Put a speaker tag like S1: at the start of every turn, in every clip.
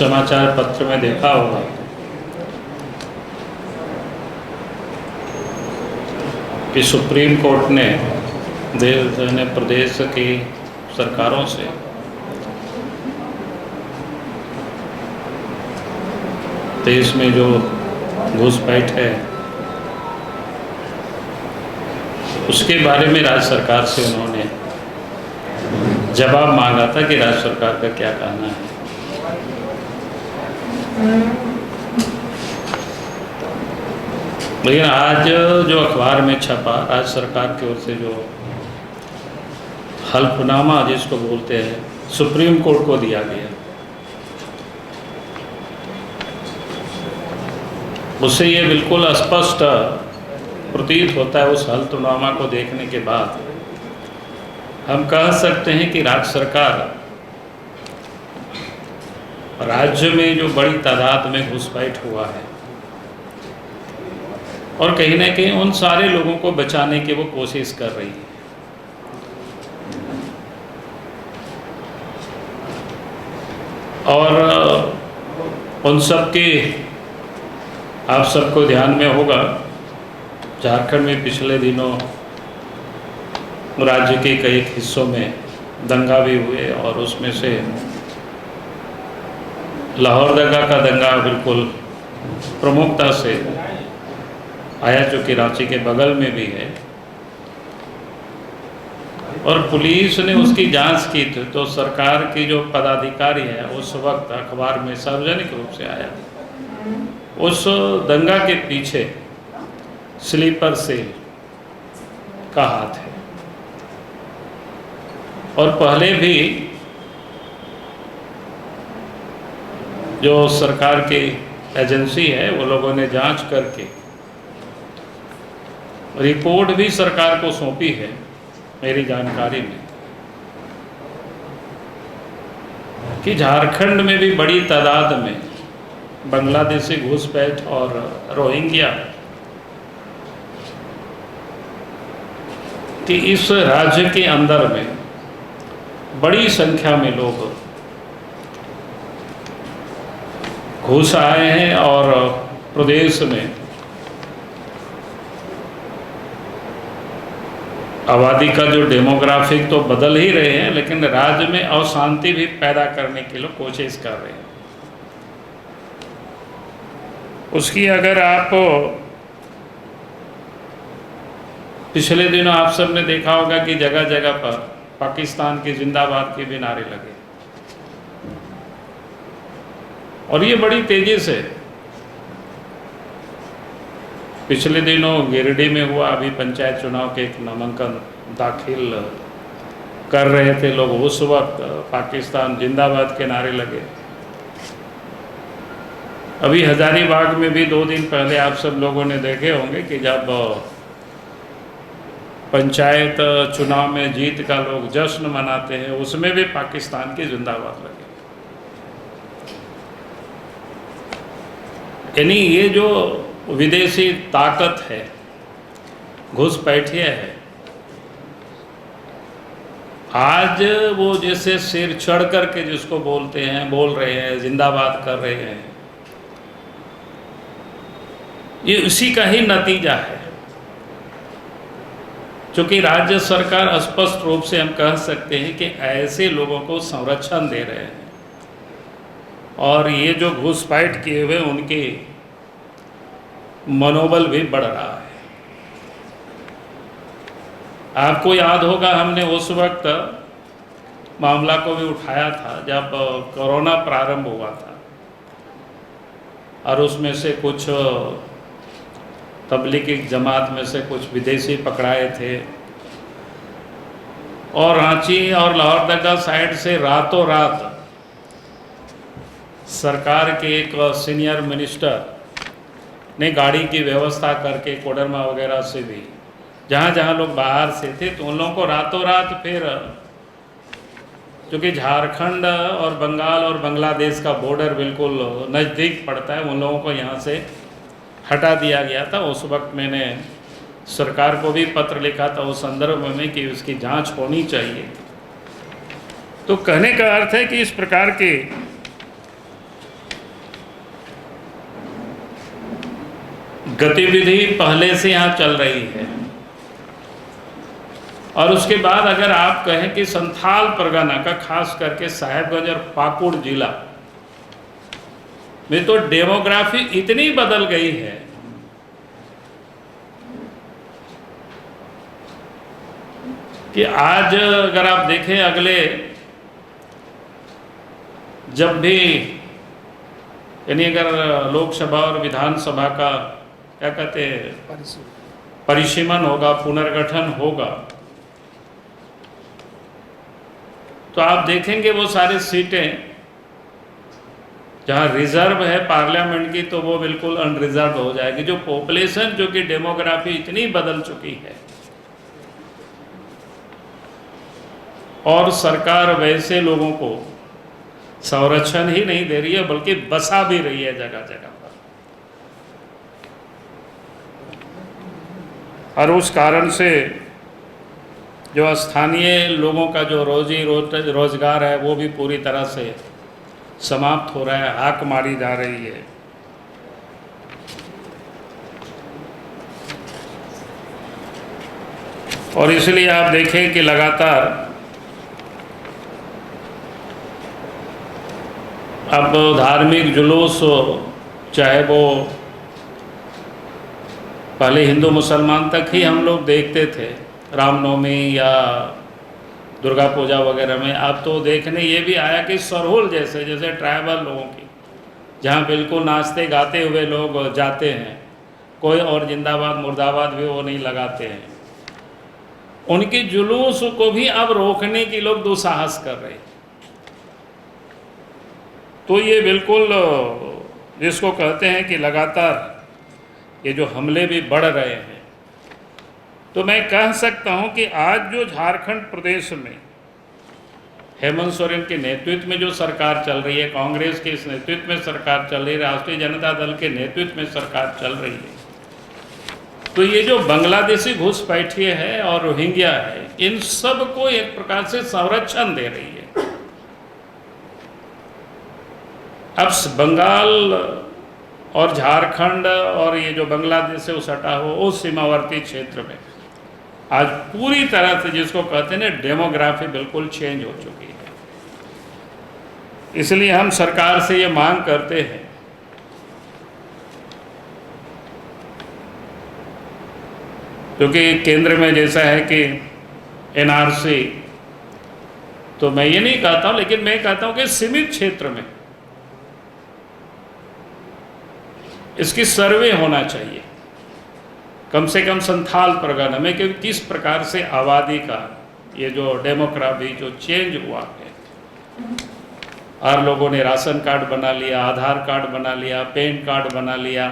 S1: समाचार पत्र में देखा होगा कि सुप्रीम कोर्ट ने प्रदेश की सरकारों से देश में जो घुसपैठ है उसके बारे में राज्य सरकार से उन्होंने जवाब मांगा था कि राज्य सरकार का क्या कहना है। लेकिन आज जो अखबार में छपा राज्य सरकार की ओर से जो हल्फनामा जिसको बोलते हैं सुप्रीम कोर्ट को दिया गया, उससे ये बिल्कुल स्पष्ट प्रतीत होता है। उस हल्फनामा को देखने के बाद हम कह सकते हैं कि राज्य सरकार राज्य में जो बड़ी तादाद में घुसपैठ हुआ है और कहीं ना कहीं उन सारे लोगों को बचाने की वो कोशिश कर रही है। और उन सब के आप सबको ध्यान में होगा, झारखंड में पिछले दिनों राज्य के कई हिस्सों में दंगा भी हुए और उसमें से लाहौर दंगा का दंगा बिल्कुल प्रमुखता से आया, जो कि रांची के बगल में भी है, और पुलिस ने उसकी जांच की थी। तो सरकार की जो पदाधिकारी है उस वक्त अखबार में सार्वजनिक रूप से आया, उस दंगा के पीछे स्लीपर सेल का हाथ है। और पहले भी जो सरकार की एजेंसी है वो लोगों ने जांच करके रिपोर्ट भी सरकार को सौंपी है, मेरी जानकारी में, कि झारखंड में भी बड़ी तादाद में बांग्लादेशी घुसपैठ और रोहिंग्या कि इस राज्य के अंदर में बड़ी संख्या में लोग घुस आए हैं और प्रदेश में आबादी का जो डेमोग्राफिक तो बदल ही रहे हैं, लेकिन राज्य में अशांति भी पैदा करने के लिए कोशिश कर रहे हैं। उसकी अगर आप पिछले दिनों आप सब ने देखा होगा कि जगह जगह पर पाकिस्तान की जिंदाबाद के भी नारे लगे, और ये बड़ी तेजी से पिछले दिनों गिरिडीह में हुआ। अभी पंचायत चुनाव के एक नामांकन दाखिल कर रहे थे लोग, उस वक्त पाकिस्तान जिंदाबाद के नारे लगे। अभी हजारीबाग में भी 2 दिन पहले आप सब लोगों ने देखे होंगे कि जब पंचायत चुनाव में जीत का लोग जश्न मनाते हैं, उसमें भी पाकिस्तान की जिंदाबाद लगे। यानी ये जो विदेशी ताकत है, घुसपैठिया है, आज वो जैसे सिर चढ़ करके जिसको बोलते हैं बोल रहे हैं, जिंदाबाद कर रहे हैं, ये उसी का ही नतीजा है। क्योंकि राज्य सरकार स्पष्ट रूप से हम कह सकते हैं कि ऐसे लोगों को संरक्षण दे रहे हैं, और ये जो घुसपैठ किए हुए उनके मनोबल भी बढ़ रहा है। आपको याद होगा हमने उस वक्त मामला को भी उठाया था जब कोरोना प्रारंभ हुआ था, और उसमें से कुछ तबलीगी जमात में से कुछ विदेशी पकड़ाए थे, और रांची और लाहौर दंगा साइड से रातों रात सरकार के एक सीनियर मिनिस्टर ने गाड़ी की व्यवस्था करके कोडरमा वगैरह से भी जहाँ जहाँ लोग बाहर से थे, तो उन लोगों को रातों रात फिर, क्योंकि झारखंड और बंगाल और बांग्लादेश का बॉर्डर बिल्कुल नज़दीक पड़ता है, उन लोगों को यहाँ से हटा दिया गया था। उस वक्त मैंने सरकार को भी पत्र लिखा था उस संदर्भ में कि उसकी जांच होनी चाहिए। तो कहने का अर्थ है कि इस प्रकार के गतिविधि पहले से यहाँ चल रही है। और उसके बाद अगर आप कहें कि संथाल परगना का, खास करके साहेबगंज और पाकुड़ जिला में तो डेमोग्राफी इतनी बदल गई है कि आज अगर आप देखें, अगले जब भी यानी अगर लोकसभा और विधानसभा का क्या कहते हैं परिसीमन होगा, पुनर्गठन होगा, तो आप देखेंगे वो सारी सीटें जहाँ रिजर्व है पार्लियामेंट की, तो वो बिल्कुल अनरिजर्व हो जाएगी। जो पॉपुलेशन, जो कि डेमोग्राफी इतनी बदल चुकी है और सरकार वैसे लोगों को संरक्षण ही नहीं दे रही है बल्कि बसा भी रही है जगह जगह पर। और उस कारण से जो स्थानीय लोगों का जो रोजगार है वो भी पूरी तरह से समाप्त हो रहा है, हाक मारी जा रही है। और इसलिए आप देखें कि लगातार अब धार्मिक जुलूस, चाहे वो पहले हिंदू मुसलमान तक ही हम लोग देखते थे, रामनवमी या दुर्गा पूजा वगैरह में, अब तो देखने ये भी आया कि सरहुल जैसे ट्राइबल लोगों की, जहाँ बिल्कुल नाचते गाते हुए लोग जाते हैं, कोई और जिंदाबाद मुर्दाबाद भी वो नहीं लगाते हैं, उनकी जुलूस को भी अब रोकने की लोग दुस्साहस कर रहे हैं। तो ये बिल्कुल जिसको कहते हैं कि लगातार ये जो हमले भी बढ़ रहे हैं, तो मैं कह सकता हूं कि आज जो झारखंड प्रदेश में हेमंत सोरेन के नेतृत्व में जो सरकार चल रही है, कांग्रेस के इस नेतृत्व में सरकार चल रही है, राष्ट्रीय जनता दल के नेतृत्व में सरकार चल रही है, तो ये जो बांग्लादेशी घुसपैठिए है और रोहिंग्या है, इन सब को एक प्रकार से संरक्षण दे रही है। अब बंगाल और झारखंड और ये जो बांग्लादेश से सटा हो उस सीमावर्ती क्षेत्र में आज पूरी तरह से जिसको कहते हैं ना डेमोग्राफी बिल्कुल चेंज हो चुकी है। इसलिए हम सरकार से ये मांग करते हैं क्योंकि केंद्र में जैसा है कि एनआरसी, तो मैं ये नहीं कहता हूँ, लेकिन मैं कहता हूँ कि सीमित क्षेत्र में इसकी सर्वे होना चाहिए, कम से कम संथाल परगना में, कि किस प्रकार से आबादी का ये जो डेमोग्राफी जो चेंज हुआ है, और लोगों ने राशन कार्ड बना लिया, आधार कार्ड बना लिया, पैन कार्ड बना लिया,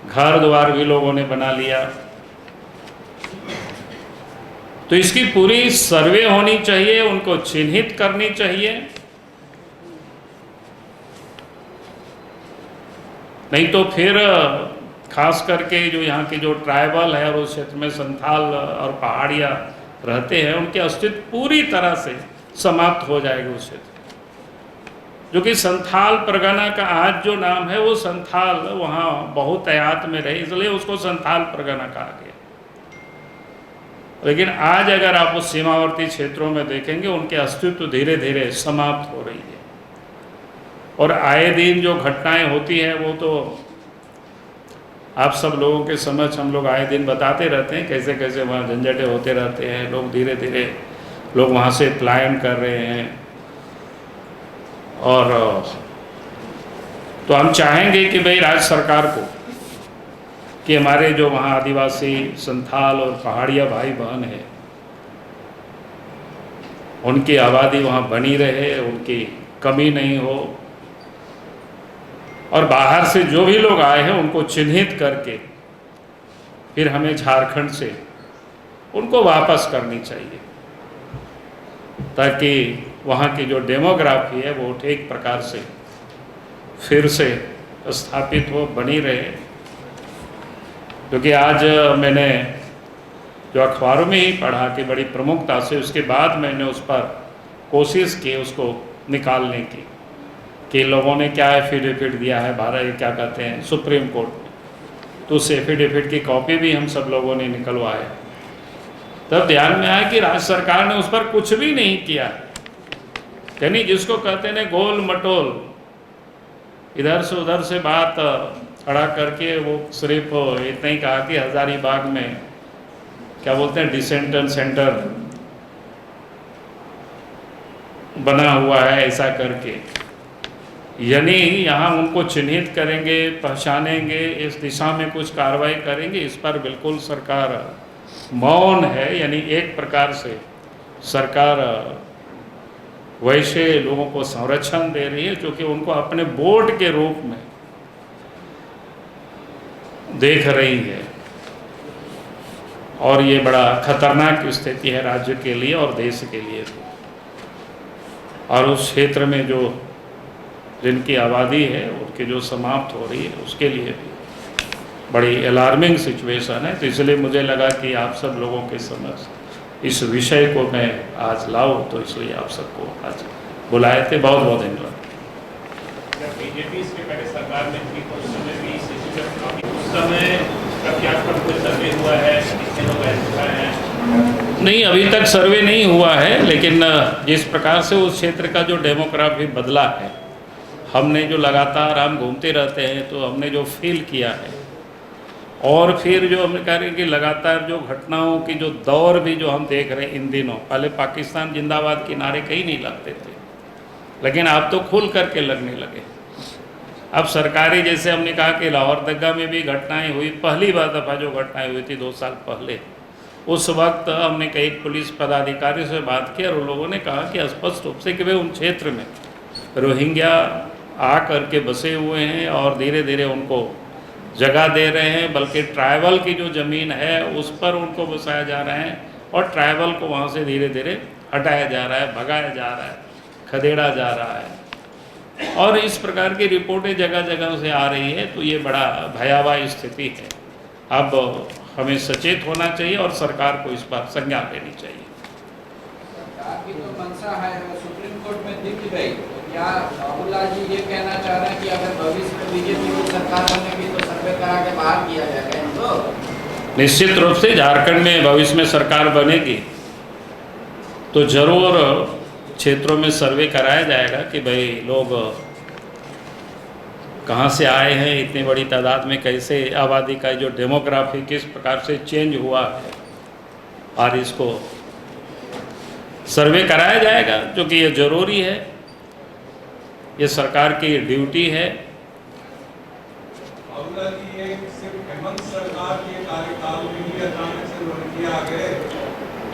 S1: घर द्वार भी लोगों ने बना लिया, तो इसकी पूरी सर्वे होनी चाहिए, उनको चिन्हित करनी चाहिए। नहीं तो फिर खास करके जो यहाँ के जो ट्राइबल है और उस क्षेत्र में संथाल और पहाड़िया रहते हैं, उनके अस्तित्व पूरी तरह से समाप्त हो जाएगा उस क्षेत्र। जो कि संथाल परगना का आज जो नाम है वो संथाल वहाँ बहुत हयात में रहे, इसलिए उसको संथाल परगना कहा गया। लेकिन आज अगर आप उस सीमावर्ती क्षेत्रों में देखेंगे, उनके अस्तित्व धीरे धीरे समाप्त हो रही है। और आए दिन जो घटनाएं होती हैं वो तो आप सब लोगों के समझ हम लोग आए दिन बताते रहते हैं, कैसे कैसे वहाँ झंझटें होते रहते हैं, लोग धीरे धीरे लोग वहाँ से पलायन कर रहे हैं। और तो हम चाहेंगे कि भाई राज्य सरकार को कि हमारे जो वहाँ आदिवासी संथाल और पहाड़िया भाई बहन हैं, उनकी आबादी वहाँ बनी रहे, उनकी कमी नहीं हो, और बाहर से जो भी लोग आए हैं उनको चिन्हित करके फिर हमें झारखंड से उनको वापस करनी चाहिए, ताकि वहाँ की जो डेमोग्राफी है वो ठीक प्रकार से फिर से स्थापित हो, बनी रहे। क्योंकि आज मैंने जो अखबारों में ही पढ़ा कि बड़ी प्रमुखता से, उसके बाद मैंने उस पर कोशिश की उसको निकालने की, कि लोगों ने क्या एफिडेविट दिया है भारत क्या कहते हैं सुप्रीम कोर्ट में, तो उस एफिडेविट की कॉपी भी हम सब लोगों ने निकलवाए। तब ध्यान में आया कि राज्य सरकार ने उस पर कुछ भी नहीं किया, यानी जिसको कहते हैं गोल मटोल, इधर से उधर से बात खड़ा करके वो सिर्फ इतना ही कहा कि हजारीबाग में क्या बोलते हैं डिसेंटन सेंटर बना हुआ है ऐसा करके, यानी यहाँ उनको चिन्हित करेंगे, पहचानेंगे, इस दिशा में कुछ कार्रवाई करेंगे, इस पर बिल्कुल सरकार मौन है। यानी एक प्रकार से सरकार वैसे लोगों को संरक्षण दे रही है क्योंकि उनको अपने बोर्ड के रूप में देख रही है, और ये बड़ा खतरनाक स्थिति है राज्य के लिए और देश के लिए भी। और उस क्षेत्र में जो जिनकी आबादी है उनकी जो समाप्त हो रही है उसके लिए भी बड़ी अलार्मिंग सिचुएशन है। तो इसलिए मुझे लगा कि आप सब लोगों के समक्ष इस विषय को मैं आज लाऊं, तो इसलिए आप सबको आज बुलाए थे। बहुत बहुत धन्यवाद।
S2: बीजेपी इसके पहले सरकार में थी तो उस समय भी उस समय क्या कोई सर्वे हुआ है, कितने लोग ऐसे हैं?
S1: नहीं, अभी तक सर्वे नहीं हुआ है, लेकिन जिस प्रकार से उस क्षेत्र का जो डेमोग्राफी बदला है, हमने जो लगातार हम घूमते रहते हैं तो हमने जो फील किया है, और फिर जो हमने कह रहे हैं कि लगातार जो घटनाओं की जो दौर भी जो हम देख रहे हैं इन दिनों, पहले पाकिस्तान जिंदाबाद के नारे कहीं नहीं लगते थे, लेकिन अब तो खुल करके लगने लगे। अब सरकारी, जैसे हमने कहा कि लाहौर दग्गा में भी घटनाएं हुई, पहली बार दफ़ा जो घटनाएं हुई थी 2 साल पहले, उस वक्त हमने कई पुलिस पदाधिकारी से बात की और उन लोगों ने कहा कि स्पष्ट रूप से कि भाई उन क्षेत्र में रोहिंग्या आ करके बसे हुए हैं और धीरे धीरे उनको जगह दे रहे हैं, बल्कि ट्राइबल की जो ज़मीन है उस पर उनको बसाया जा रहा है और ट्राइबल को वहाँ से धीरे धीरे हटाया जा रहा है, भगाया जा रहा है, खदेड़ा जा रहा है, और इस प्रकार की रिपोर्टें जगह जगह से आ रही है। तो ये बड़ा भयावह स्थिति है। अब हमें सचेत होना चाहिए और सरकार को इस पर संज्ञान लेनी चाहिए।
S3: सरकार की जो मंशा है वो सुप्रीम कोर्ट में दिख गई, क्या राहुल जी ये कहना चाह रहे हैं कि अगर भविष्य में बीजेपी की सरकार बनेगी तो सर्वे करा के बाहर किया जाएगा इनको?
S1: निश्चित रूप से झारखंड में भविष्य में सरकार बनेगी तो जरूर क्षेत्रों में सर्वे कराया जाएगा कि भाई लोग कहाँ से आए हैं, इतनी बड़ी तादाद में कैसे आबादी का जो डेमोग्राफी किस प्रकार से चेंज हुआ है, और इसको सर्वे कराया जाएगा क्योंकि ये ज़रूरी है, ये सरकार की ड्यूटी है।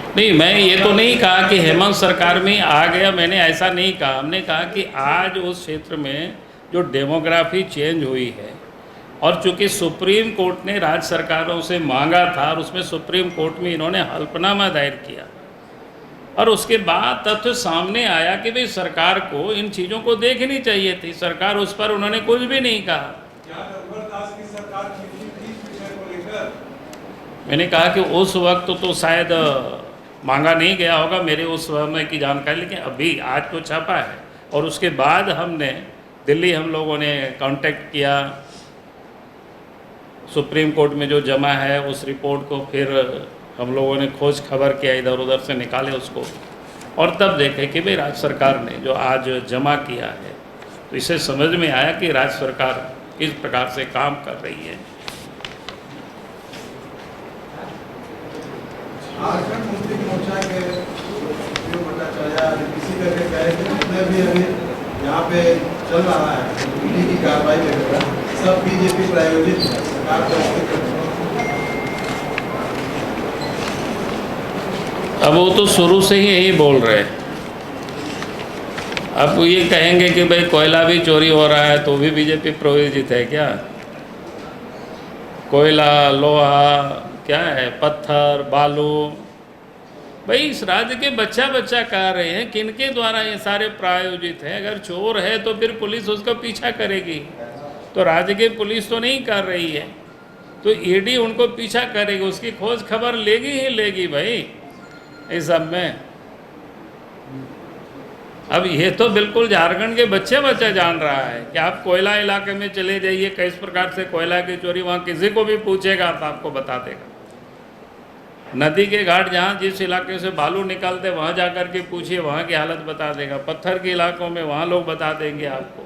S1: नहीं, मैं ये तो नहीं कहा कि हेमंत सरकार में आ गया, मैंने ऐसा नहीं कहा। हमने कहा कि आज उस क्षेत्र में जो डेमोग्राफी चेंज हुई है, और चूँकि सुप्रीम कोर्ट ने राज्य सरकारों से मांगा था और उसमें सुप्रीम कोर्ट में इन्होंने हल्फनामा दायर किया, और उसके बाद तथ्य सामने आया कि भाई सरकार को इन चीज़ों को देखनी चाहिए थी, सरकार उस पर उन्होंने कुछ भी नहीं कहा। मैंने कहा कि उस वक्त तो शायद मांगा नहीं गया होगा, मेरे उस समय की जानकारी, लेकिन अभी आज तो छापा है, और उसके बाद हमने दिल्ली हम लोगों ने कांटेक्ट किया, सुप्रीम कोर्ट में जो जमा है उस रिपोर्ट को फिर हम लोगों ने खोज खबर किया, इधर उधर से निकाले उसको, और तब देखे कि भाई राज्य सरकार ने जो आज जमा किया है, तो इसे समझ में आया कि राज्य सरकार किस प्रकार से काम कर रही है।
S4: झारखंड मुक्ति मोर्चा के जो भट्टाचार्य किसी करके कहे थे जितने भी अभी यहाँ पे चल रहा है ईडी की कार्रवाई वगैरह सब बीजेपी प्रायोजित है, सरकार का अस्तित्व।
S1: अब वो तो शुरू से ही यही बोल रहे हैं। अब ये कहेंगे कि भाई कोयला भी चोरी हो रहा है तो भी बीजेपी प्रायोजित है क्या? कोयला, लोहा, क्या है, पत्थर, बालू, भाई इस राज्य के बच्चा बच्चा कह रहे हैं किनके द्वारा ये सारे प्रायोजित हैं। अगर चोर है तो फिर पुलिस उसका पीछा करेगी, तो राज्य की पुलिस तो नहीं कर रही है, तो ईडी उनको पीछा करेगी, उसकी खोज खबर लेगी ही लेगी भाई इस सब में। अब ये तो बिल्कुल झारखंड के बच्चा जान रहा है कि आप कोयला इलाके में चले जाइए, किस प्रकार से कोयला की चोरी, वहाँ किसी को भी पूछेगा तो आपको बता देगा। नदी के घाट जहाँ जिस इलाके से बालू निकालते वहाँ जाकर के पूछिए, वहाँ की हालत बता देगा। पत्थर के इलाकों में वहाँ लोग बता देंगे आपको।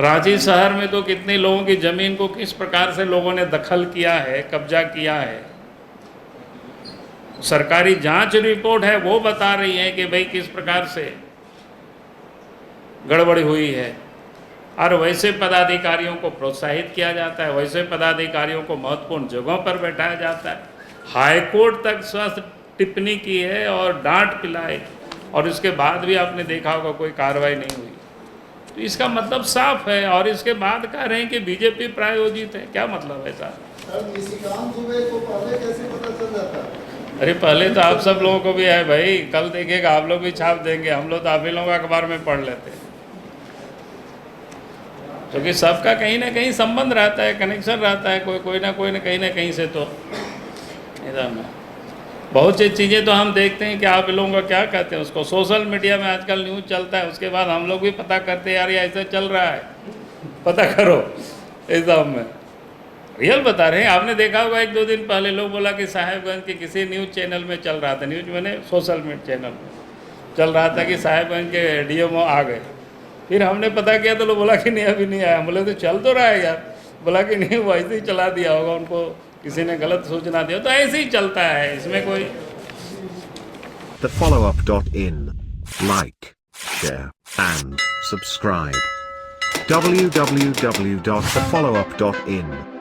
S1: रांची शहर में तो कितने लोगों की ज़मीन को किस प्रकार से लोगों ने दखल किया है, कब्जा किया है। सरकारी जांच रिपोर्ट है वो बता रही है कि भाई किस प्रकार से गड़बड़ी हुई है। और वैसे पदाधिकारियों को प्रोत्साहित किया जाता है, वैसे पदाधिकारियों को महत्वपूर्ण जगहों पर बैठाया जाता है। हाई कोर्ट तक स्वस्थ टिप्पणी की है और डांट पिलाई, और इसके बाद भी आपने देखा होगा कोई कार्रवाई नहीं हुई। तो इसका मतलब साफ है। और इसके बाद कह रहे हैं कि बीजेपी प्रायोजित है, क्या मतलब है साहब?
S4: सर निशिकांत दुबे को पहले कैसे पता चल जाता?
S1: अरे पहले तो आप सब लोगों को भी है भाई, कल देखिएगा आप लोग भी छाप देंगे, हम लोग तो आप ही लोगों का अखबार में पढ़ लेते हैं। क्योंकि सबका कहीं ना कहीं संबंध रहता है, कनेक्शन रहता है, कोई ना कहीं ना कहीं से। तो एकदम बहुत सी चीज़ें तो हम देखते हैं कि आप लोगों का क्या कहते हैं उसको, सोशल मीडिया में आजकल न्यूज़ चलता है, उसके बाद हम लोग भी पता करते हैं यार ये ऐसा चल रहा है, पता करो। एकदम में रियल बता रहे हैं। आपने देखा होगा 1-2 दिन पहले लोग बोला कि साहेबगंज के किसी न्यूज़ चैनल में चल रहा था, न्यूज़ मैंने सोशल मीडिया चैनल में चल रहा था कि साहेबगंज के डीएमओ आ गए। फिर हमने पता किया तो लोग बोला कि नहीं अभी नहीं आया। बोले तो चल तो रहा है यार। बोला कि नहीं वो ऐसे ही चला दिया होगा, उनको किसी ने गलत सूचना दिया। तो ऐसे ही चलता है, इसमें कोई।
S5: thefollowup.in. Like, share, and subscribe. www.thefollowup.in